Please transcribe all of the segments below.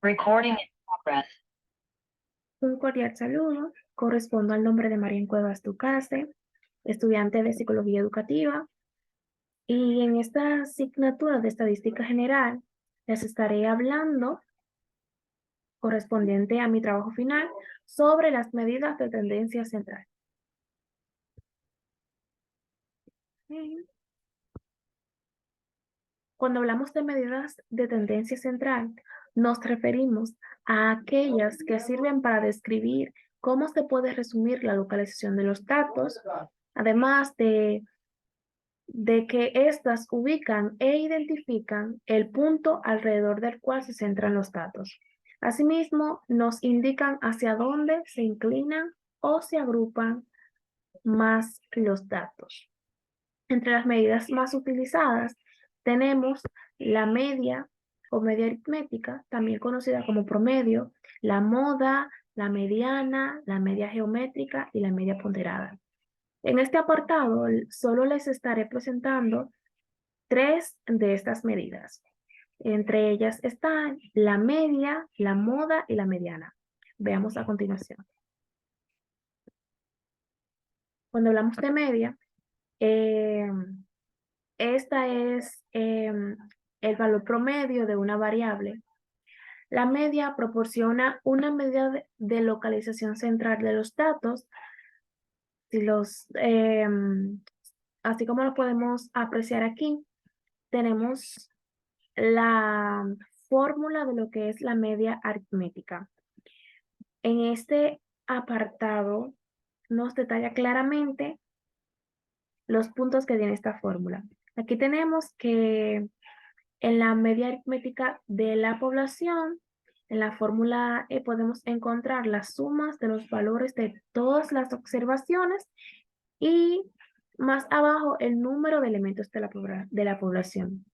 Recording in progress. Un cordial saludo. Correspondo al nombre de María Cuevas Ducase, estudiante de Psicología Educativa, y en esta asignatura de Estadística General les estaré hablando, correspondiente a mi trabajo final, sobre las medidas de tendencia central. Cuando hablamos de medidas de tendencia central, nos referimos a aquellas que sirven para describir cómo se puede resumir la localización de los datos, además de que éstas ubican e identifican el punto alrededor del cual se centran los datos. Asimismo, nos indican hacia dónde se inclinan o se agrupan más los datos. Entre las medidas más utilizadas tenemos la media o media aritmética, también conocida como promedio, la moda, la mediana, la media geométrica y la media ponderada. En este apartado solo les estaré presentando tres de estas medidas. Entre ellas están la media, la moda y la mediana. Veamos a continuación. Cuando hablamos de media, esta es el valor promedio de una variable. La media proporciona una medida de localización central de los datos. Así como lo podemos apreciar aquí, tenemos la fórmula de lo que es la media aritmética. En este apartado nos detalla claramente los puntos que tiene esta fórmula. Aquí tenemos que en la media aritmética de la población, en la fórmula podemos encontrar las sumas de los valores de todas las observaciones y más abajo el número de elementos de la población.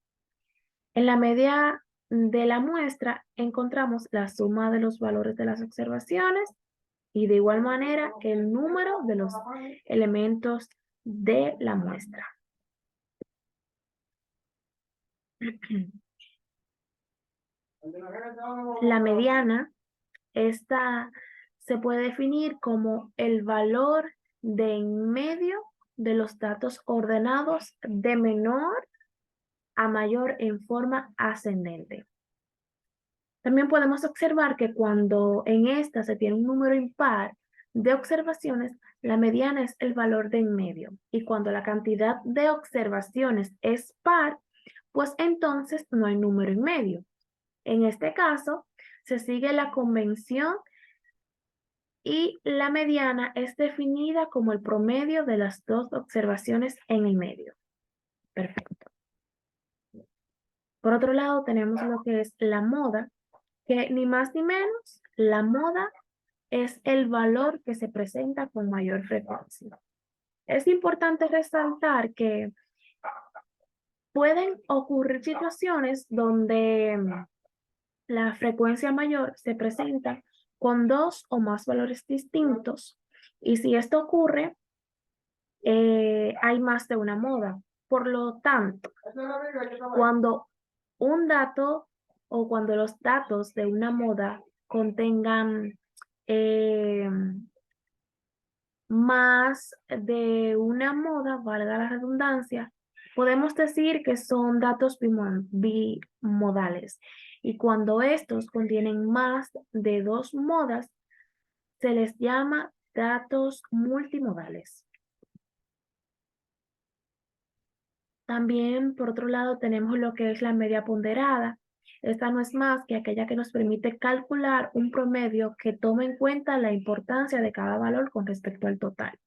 En la media de la muestra encontramos la suma de los valores de las observaciones y de igual manera el número de los elementos de la muestra. La mediana, esta se puede definir como el valor de en medio de los datos ordenados de menor a mayor en forma ascendente. También podemos observar que cuando en esta se tiene un número impar de observaciones, la mediana es el valor de en medio. Y cuando la cantidad de observaciones es par, pues entonces no hay número en medio. En este caso, se sigue la convención y la mediana es definida como el promedio de las dos observaciones en el medio. Perfecto. Por otro lado, tenemos lo que es la moda, que ni más ni menos, la moda es el valor que se presenta con mayor frecuencia. Es importante resaltar que pueden ocurrir situaciones donde la frecuencia mayor se presenta con dos o más valores distintos y si esto ocurre, hay más de una moda. Por lo tanto, cuando un dato o cuando los datos de una moda contengan eh, más de una moda, valga la redundancia, podemos decir que son datos bimodales. Y cuando estos contienen más de dos modas, se les llama datos multimodales. También, por otro lado, tenemos lo que es la media ponderada. Esta no es más que aquella que nos permite calcular un promedio que toma en cuenta la importancia de cada valor con respecto al total.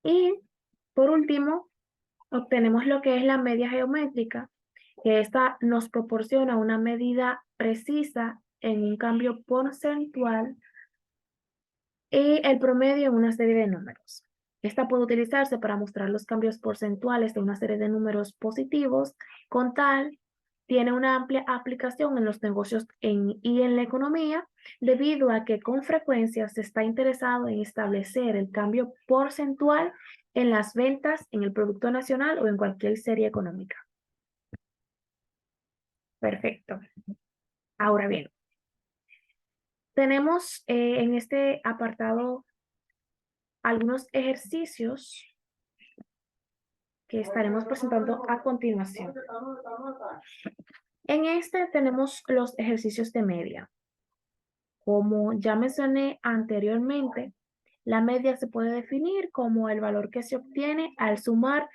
Y por último, obtenemos lo que es la media geométrica, que esta nos proporciona una medida precisa en un cambio porcentual y el promedio en una serie de números. Esta puede utilizarse para mostrar los cambios porcentuales de una serie de números positivos. Con tal, tiene una amplia aplicación en los negocios y en la economía, debido a que con frecuencia se está interesado en establecer el cambio porcentual en las ventas, en el Producto Nacional o en cualquier serie económica. Perfecto. Ahora bien, tenemos en este apartado algunos ejercicios que estaremos presentando a continuación. En este tenemos los ejercicios de media. Como ya mencioné anteriormente, la media se puede definir como el valor que se obtiene al sumar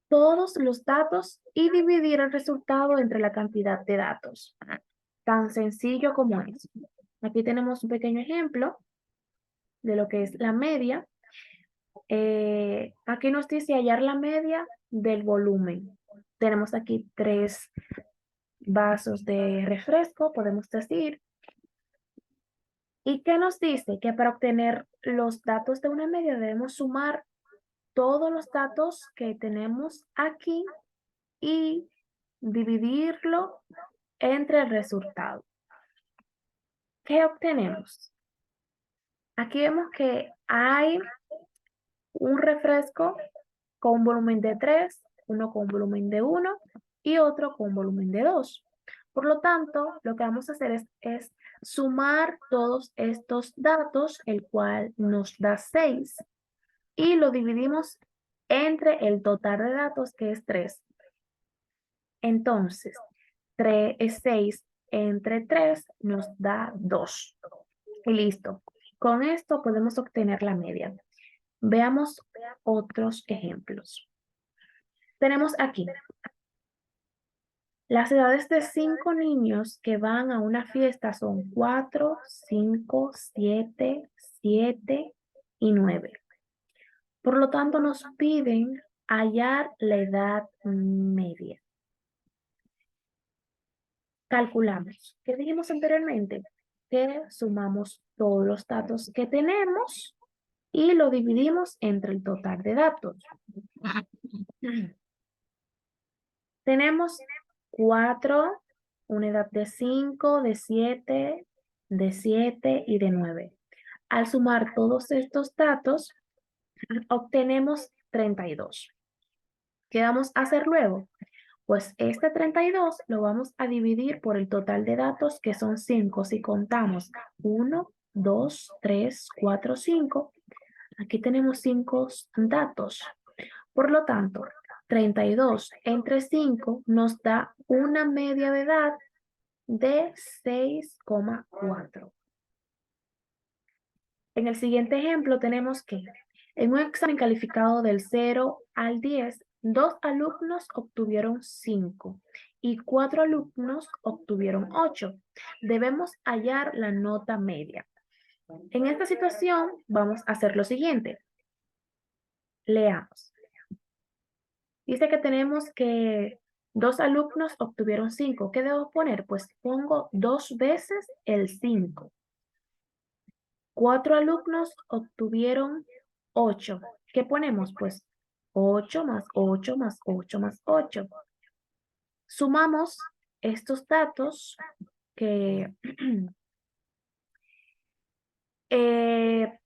todos los datos y dividir el resultado entre la cantidad de datos. Tan sencillo como es. Aquí tenemos un pequeño ejemplo de lo que es la media. Aquí nos dice hallar la media del volumen. Tenemos aquí 3 vasos de refresco, podemos decir. ¿Y qué nos dice? Que para obtener los datos de una media debemos sumar todos los datos que tenemos aquí y dividirlo entre el resultado. ¿Qué obtenemos? Aquí vemos que hay un refresco con un volumen de 3, uno con un volumen de 1 y otro con un volumen de 2. Por lo tanto, lo que vamos a hacer es sumar todos estos datos, el cual nos da 6, y lo dividimos entre el total de datos, que es 3. Entonces, 6 entre 3 nos da 2. Y listo. Con esto podemos obtener la media. Veamos otros ejemplos. Tenemos aquí las edades de 5 niños que van a una fiesta son 4, 5, 7, 7 y 9. Por lo tanto, nos piden hallar la edad media. Calculamos. ¿Qué dijimos anteriormente? Que sumamos todos los datos que tenemos y lo dividimos entre el total de datos. Tenemos 4, una edad de 5, de 7, de 7 y de 9. Al sumar todos estos datos, obtenemos 32. ¿Qué vamos a hacer luego? Pues este 32 lo vamos a dividir por el total de datos, que son 5. Si contamos 1, 2, 3, 4, 5, aquí tenemos 5 datos. Por lo tanto, 32 entre 5 nos da una media de edad de 6,4. En el siguiente ejemplo tenemos que en un examen calificado del 0 al 10, 2 alumnos obtuvieron 5 y 4 alumnos obtuvieron 8. Debemos hallar la nota media. En esta situación vamos a hacer lo siguiente. Leamos. Dice que tenemos que 2 alumnos obtuvieron 5. ¿Qué debo poner? Pues pongo 2 veces el 5. 4 alumnos obtuvieron 8. ¿Qué ponemos? Pues 8 más 8 más 8 más 8. Sumamos estos datos que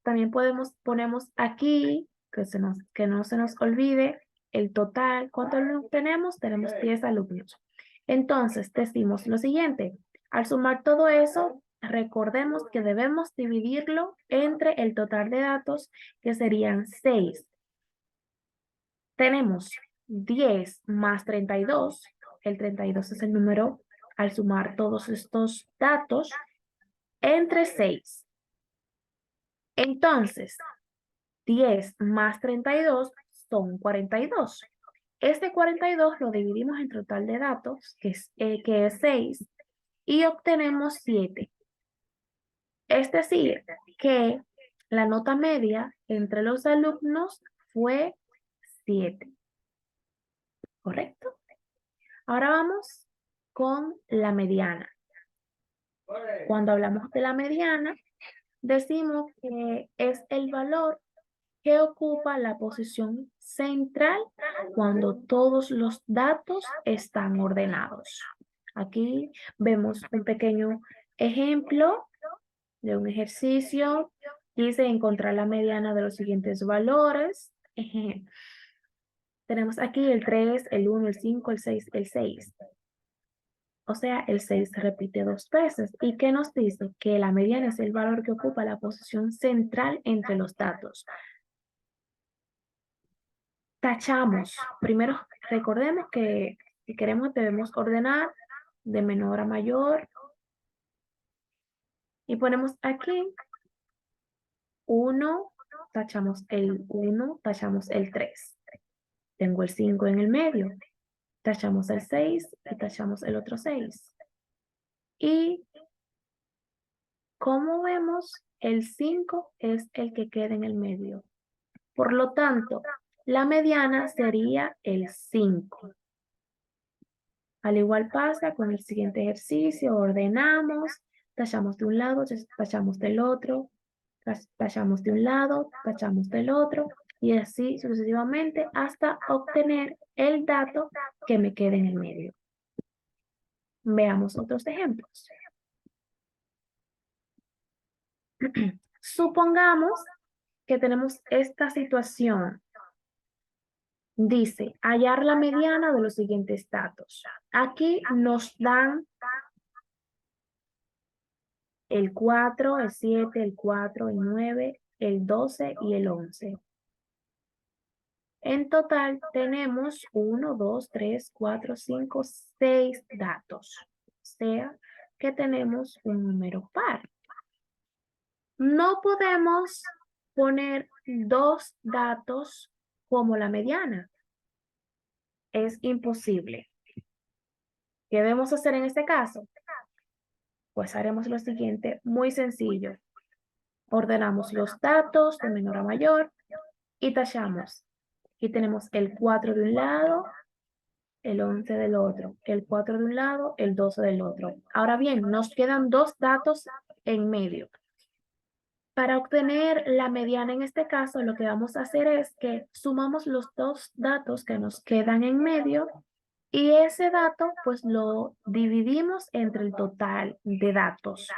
también ponemos aquí, que no se nos olvide el total. ¿Cuántos alumnos tenemos? Tenemos 10 alumnos. Entonces, decimos lo siguiente. Al sumar todo eso, recordemos que debemos dividirlo entre el total de datos, que serían 6. Tenemos 10 más 32. El 32 es el número al sumar todos estos datos entre 6. Entonces, 10 más 32 son 42. Este 42 lo dividimos en total de datos, que es 6, y obtenemos 7. Es decir, que la nota media entre los alumnos fue 7. ¿Correcto? Ahora vamos con la mediana. Cuando hablamos de la mediana, decimos que es el valor que ocupa la posición central cuando todos los datos están ordenados. Aquí vemos un pequeño ejemplo de un ejercicio. Dice encontrar la mediana de los siguientes valores. Tenemos aquí el 3, el 1, el 5, el 6, el 6. O sea, el 6 se repite 2 veces. ¿Y qué nos dice? Que la mediana es el valor que ocupa la posición central entre los datos. Tachamos. Primero, recordemos que si queremos debemos ordenar de menor a mayor. Y ponemos aquí 1, tachamos el 1, tachamos el 3. Tengo el 5 en el medio. Tachamos el 6 y tachamos el otro 6. Y como vemos, el 5 es el que queda en el medio. Por lo tanto, la mediana sería el 5. Al igual pasa con el siguiente ejercicio, ordenamos, tachamos de un lado, tachamos del otro, tachamos de un lado, tachamos del otro, y así sucesivamente hasta obtener el dato que me quede en el medio. Veamos otros ejemplos. Supongamos que tenemos esta situación. Dice, hallar la mediana de los siguientes datos. Aquí nos dan el 4, el 7, el 4, el 9, el 12 y el 11. En total tenemos 1, 2, 3, 4, 5, 6 datos. O sea que tenemos un número par. No podemos poner dos datos como la mediana. Es imposible. ¿Qué debemos hacer en este caso? Pues haremos lo siguiente, muy sencillo. Ordenamos los datos de menor a mayor y tachamos. Aquí tenemos el 4 de un lado, el 11 del otro, el 4 de un lado, el 12 del otro. Ahora bien, nos quedan dos datos en medio. Para obtener la mediana en este caso, lo que vamos a hacer es que sumamos los dos datos que nos quedan en medio y ese dato pues lo dividimos entre el total de datos.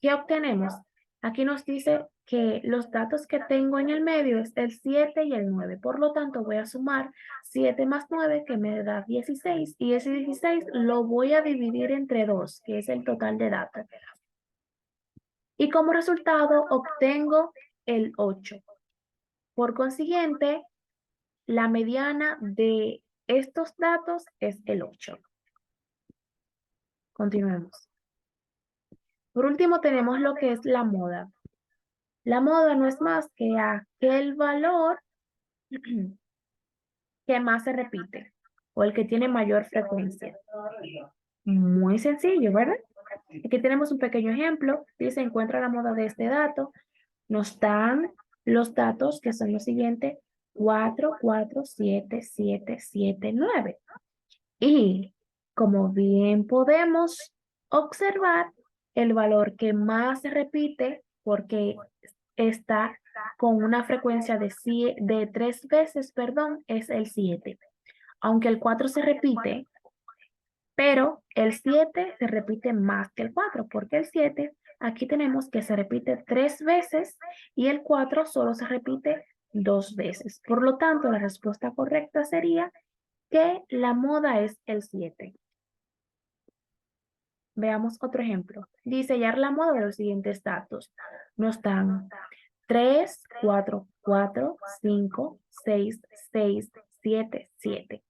¿Qué obtenemos? Aquí nos dice que los datos que tengo en el medio es el 7 y el 9. Por lo tanto, voy a sumar 7 más 9, que me da 16. Y ese 16 lo voy a dividir entre 2, que es el total de datos. Y como resultado, obtengo el 8. Por consiguiente, la mediana de estos datos es el 8. Continuemos. Por último, tenemos lo que es la moda. La moda no es más que aquel valor que más se repite o el que tiene mayor frecuencia. Muy sencillo, ¿verdad? Aquí tenemos un pequeño ejemplo. Dice, encuentra la moda de este dato. Nos dan los datos que son los siguientes: 4, 4, 7, 7, 7, 9. Y como bien podemos observar, el valor que más se repite, porque está con una frecuencia de 3 veces, perdón, es el 7. Aunque el 4 se repite, pero el 7 se repite más que el 4, porque el 7 aquí tenemos que se repite 3 veces y el 4 solo se repite 2 veces. Por lo tanto, la respuesta correcta sería que la moda es el 7. Veamos otro ejemplo. Dice hallar la moda de los siguientes datos. Nos dan 3, 4, 4, 5, 6, 6, 7, 7.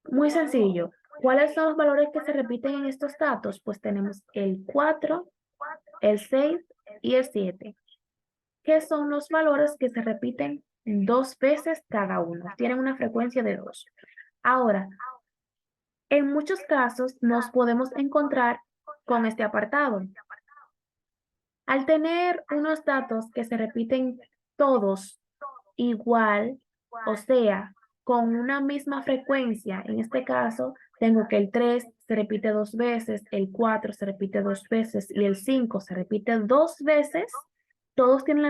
Muy sencillo. ¿Cuáles son los valores que se repiten en estos datos? Pues tenemos el 4, el 6 y el 7. ¿Qué son los valores que se repiten 2 veces cada uno? Tienen una frecuencia de 2. Ahora, en muchos casos nos podemos encontrar con este apartado. Al tener unos datos que se repiten todos igual, o sea, con una misma frecuencia, en este caso, tengo que el 3 se repite 2 veces, el 4 se repite 2 veces y el 5 se repite 2 veces, todos tienen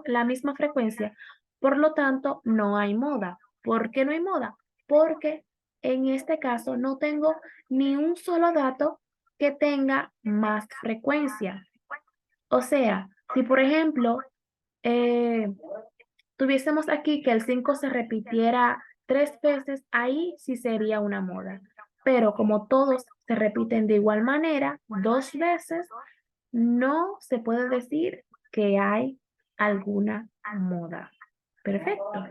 la misma frecuencia, por lo tanto, no hay moda. ¿Por qué no hay moda? Porque en este caso no tengo ni un solo dato que tenga más frecuencia. O sea, si por ejemplo, eh, tuviésemos aquí que el 5 se repitiera 3 veces, ahí sí sería una moda. Pero como todos se repiten de igual manera, 2 veces, no se puede decir que hay alguna moda. Perfecto.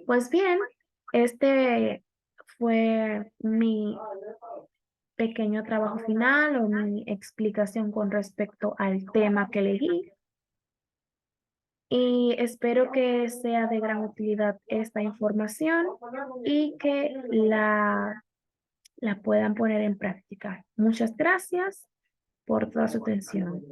Pues bien, este fue mi pequeño trabajo final o mi explicación con respecto al tema que elegí. Y espero que sea de gran utilidad esta información y que la puedan poner en práctica. Muchas gracias por toda su atención.